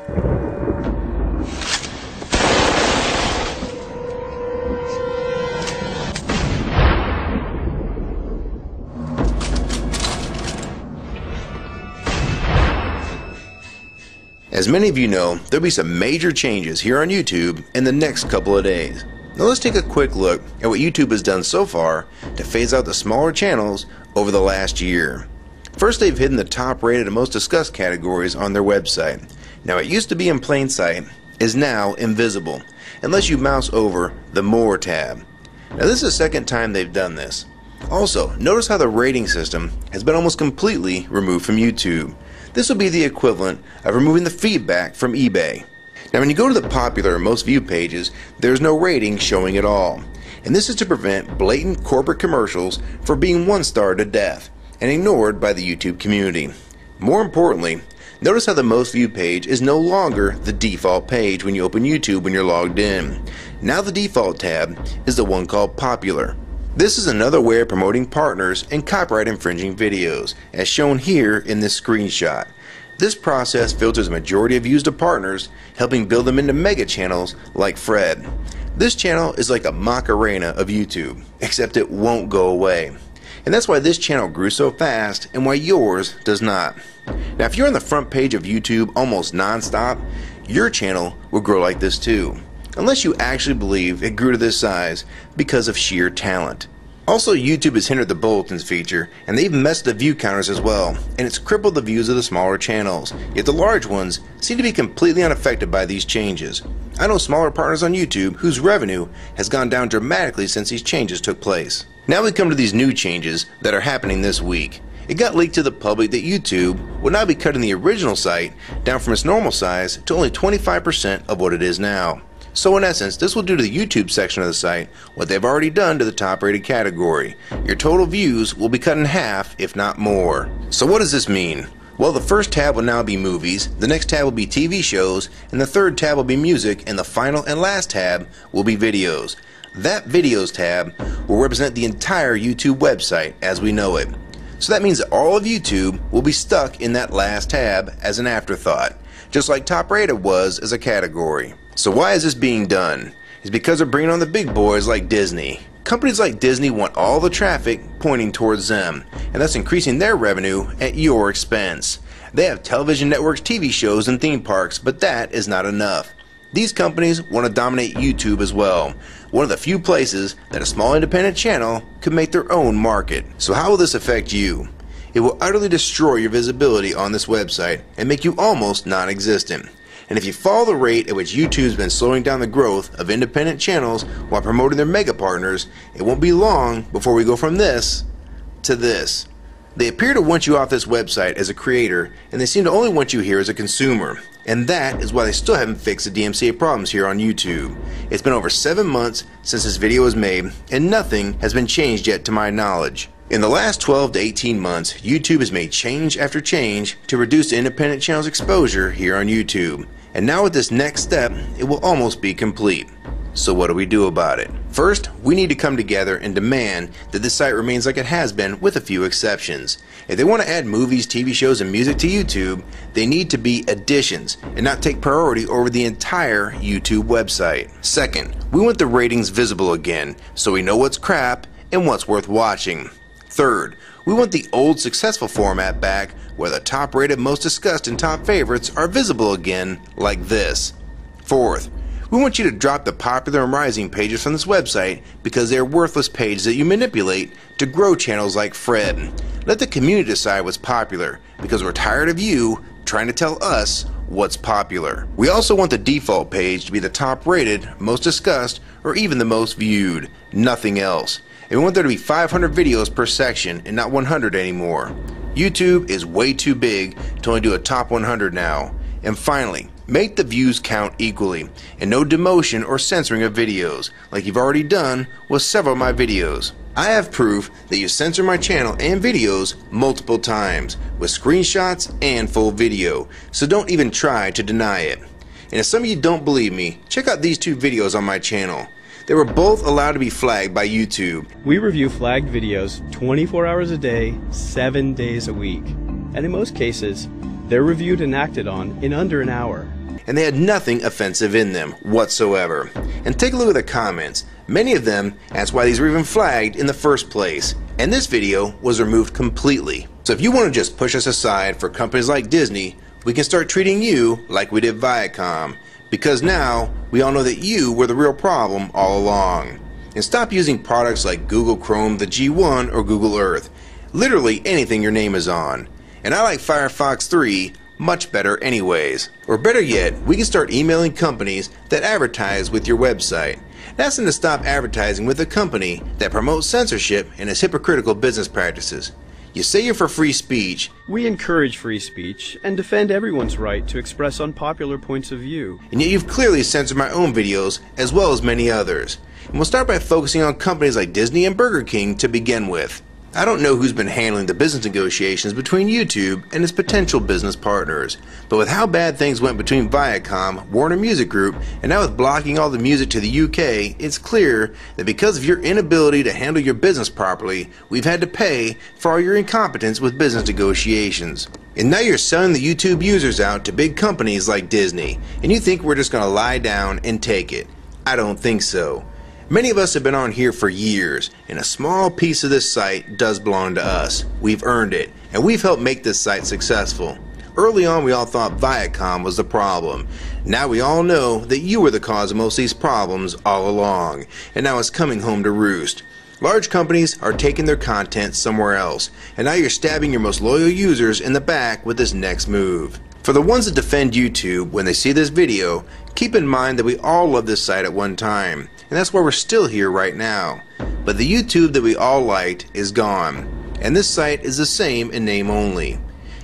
As many of you know, there'll be some major changes here on YouTube in the next couple of days. Now let's take a quick look at what YouTube has done so far to phase out the smaller channels over the last year. First, they've hidden the top rated and most discussed categories on their website. Now it used to be in plain sight, is now invisible, unless you mouse over the More tab. Now this is the second time they've done this. Also, notice how the rating system has been almost completely removed from YouTube. This will be the equivalent of removing the feedback from eBay. Now when you go to the popular and most viewed pages, there's no rating showing at all. And this is to prevent blatant corporate commercials for being one-starred to death and ignored by the YouTube community. More importantly, notice how the most viewed page is no longer the default page when you open YouTube when you're logged in. Now the default tab is the one called Popular. This is another way of promoting partners and copyright infringing videos, as shown here in this screenshot. This process filters a majority of views to partners, helping build them into mega channels like Fred. This channel is like a Macarena of YouTube, except it won't go away. And that's why this channel grew so fast and why yours does not. Now if you're on the front page of YouTube almost non-stop, your channel will grow like this too. Unless you actually believe it grew to this size because of sheer talent. Also, YouTube has hindered the bulletins feature, and they've messed the view counters as well, and it's crippled the views of the smaller channels, yet the large ones seem to be completely unaffected by these changes. I know smaller partners on YouTube whose revenue has gone down dramatically since these changes took place. Now we come to these new changes that are happening this week. It got leaked to the public that YouTube will now be cutting the original site down from its normal size to only 25% of what it is now. So in essence, this will do to the YouTube section of the site what they've already done to the top rated category. Your total views will be cut in half, if not more. So what does this mean? Well, the first tab will now be movies, the next tab will be TV shows, and the third tab will be music, and the final and last tab will be videos. That videos tab will represent the entire YouTube website as we know it. So that means that all of YouTube will be stuck in that last tab as an afterthought, just like top rated was as a category. So why is this being done? It's because they're bringing on the big boys like Disney. Companies like Disney want all the traffic pointing towards them, and thus increasing their revenue at your expense. They have television networks, TV shows, and theme parks, but that is not enough. These companies want to dominate YouTube as well, one of the few places that a small independent channel could make their own market. So how will this affect you? It will utterly destroy your visibility on this website and make you almost non-existent. And if you follow the rate at which YouTube's been slowing down the growth of independent channels while promoting their mega partners, it won't be long before we go from this to this. They appear to want you off this website as a creator, and they seem to only want you here as a consumer. And that is why they still haven't fixed the DMCA problems here on YouTube. It's been over 7 months since this video was made, and nothing has been changed yet to my knowledge. In the last 12 to 18 months, YouTube has made change after change to reduce the independent channels' exposure here on YouTube. And now with this next step, it will almost be complete. So what do we do about it? First, we need to come together and demand that this site remains like it has been with a few exceptions. If they want to add movies, TV shows, and music to YouTube, they need to be additions and not take priority over the entire YouTube website. Second, we want the ratings visible again so we know what's crap and what's worth watching. Third, we want the old successful format back where the top rated, most discussed, and top favorites are visible again like this. Fourth, we want you to drop the popular and rising pages from this website because they are worthless pages that you manipulate to grow channels like Fred. Let the community decide what's popular because we're tired of you trying to tell us what's popular. We also want the default page to be the top rated, most discussed, or even the most viewed. Nothing else. And we want there to be 500 videos per section and not 100 anymore. YouTube is way too big to only do a top 100 now. And finally, make the views count equally, and no demotion or censoring of videos, like you've already done with several of my videos. I have proof that you censor my channel and videos multiple times, with screenshots and full video, so don't even try to deny it. And if some of you don't believe me, check out these two videos on my channel. They were both allowed to be flagged by YouTube. We review flagged videos 24 hours a day, 7 days a week. And in most cases, They're reviewed and acted on in under an hour. And they had nothing offensive in them whatsoever. And take a look at the comments. Many of them asked why these were even flagged in the first place. And this video was removed completely. So if you want to just push us aside for companies like Disney, we can start treating you like we did Viacom. Because now, we all know that you were the real problem all along. And stop using products like Google Chrome, the G1, or Google Earth. Literally anything your name is on. And I like Firefox 3 much better anyways. Or better yet, we can start emailing companies that advertise with your website. That's them to stop advertising with a company that promotes censorship and has hypocritical business practices. You say you're for free speech. We encourage free speech and defend everyone's right to express unpopular points of view. And yet you've clearly censored my own videos as well as many others. And we'll start by focusing on companies like Disney and Burger King to begin with. I don't know who's been handling the business negotiations between YouTube and its potential business partners, but with how bad things went between Viacom, Warner Music Group, and now with blocking all the music to the UK, it's clear that because of your inability to handle your business properly, we've had to pay for all your incompetence with business negotiations. And now you're selling the YouTube users out to big companies like Disney, and you think we're just going to lie down and take it. I don't think so. Many of us have been on here for years, and a small piece of this site does belong to us. We've earned it, and we've helped make this site successful. Early on, we all thought Viacom was the problem. Now we all know that you were the cause of most of these problems all along, and now it's coming home to roost. Large companies are taking their content somewhere else, and now you're stabbing your most loyal users in the back with this next move. For the ones that defend YouTube when they see this video, keep in mind that we all loved this site at one time, and that's why we're still here right now. But the YouTube that we all liked is gone, and this site is the same in name only.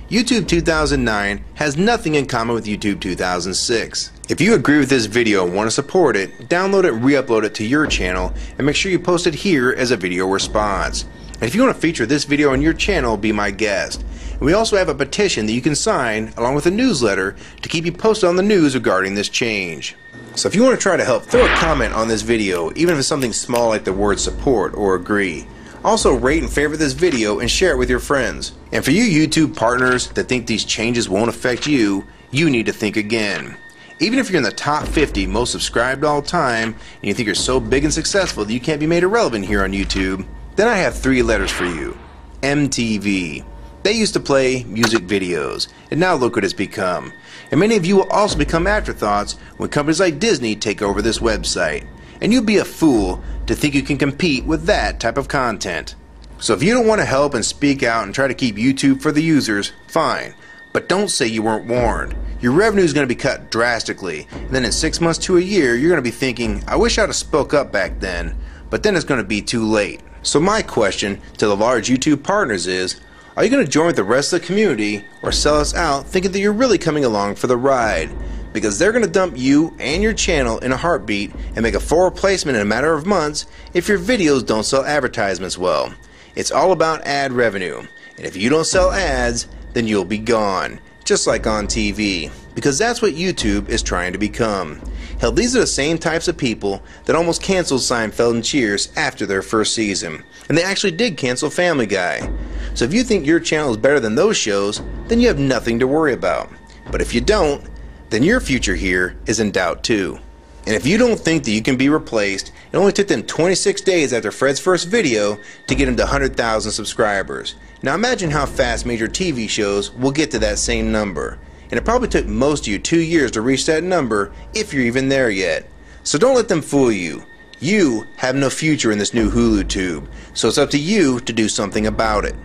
YouTube 2009 has nothing in common with YouTube 2006. If you agree with this video and want to support it, download it and re-upload it to your channel, and make sure you post it here as a video response. And if you want to feature this video on your channel, be my guest. And we also have a petition that you can sign along with a newsletter to keep you posted on the news regarding this change. So if you want to try to help, throw a comment on this video, even if it's something small like the word support or agree. Also rate and favorite this video and share it with your friends. And for you YouTube partners that think these changes won't affect you, you need to think again. Even if you're in the top 50 most subscribed all time and you think you're so big and successful that you can't be made irrelevant here on YouTube, then I have 3 letters for you. MTV. They used to play music videos, and now look what it's become. And many of you will also become afterthoughts when companies like Disney take over this website. And you'd be a fool to think you can compete with that type of content. So if you don't want to help and speak out and try to keep YouTube for the users, fine. But don't say you weren't warned. Your revenue is going to be cut drastically, and then in 6 months to a year, you're going to be thinking, I wish I'd have spoke up back then. But then it's going to be too late. So my question to the large YouTube partners is, are you going to join with the rest of the community or sell us out thinking that you're really coming along for the ride? Because they're going to dump you and your channel in a heartbeat and make a full replacement in a matter of months if your videos don't sell advertisements well. It's all about ad revenue, and if you don't sell ads, then you'll be gone, just like on TV, because that's what YouTube is trying to become. Hell, these are the same types of people that almost canceled Seinfeld and Cheers after their first season, and they actually did cancel Family Guy. So if you think your channel is better than those shows, then you have nothing to worry about. But if you don't, then your future here is in doubt too. And if you don't think that you can be replaced, it only took them 26 days after Fred's first video to get him to 100,000 subscribers. Now imagine how fast major TV shows will get to that same number. And it probably took most of you 2 years to reach that number, if you're even there yet. So don't let them fool you. You have no future in this new Hulu tube, so it's up to you to do something about it.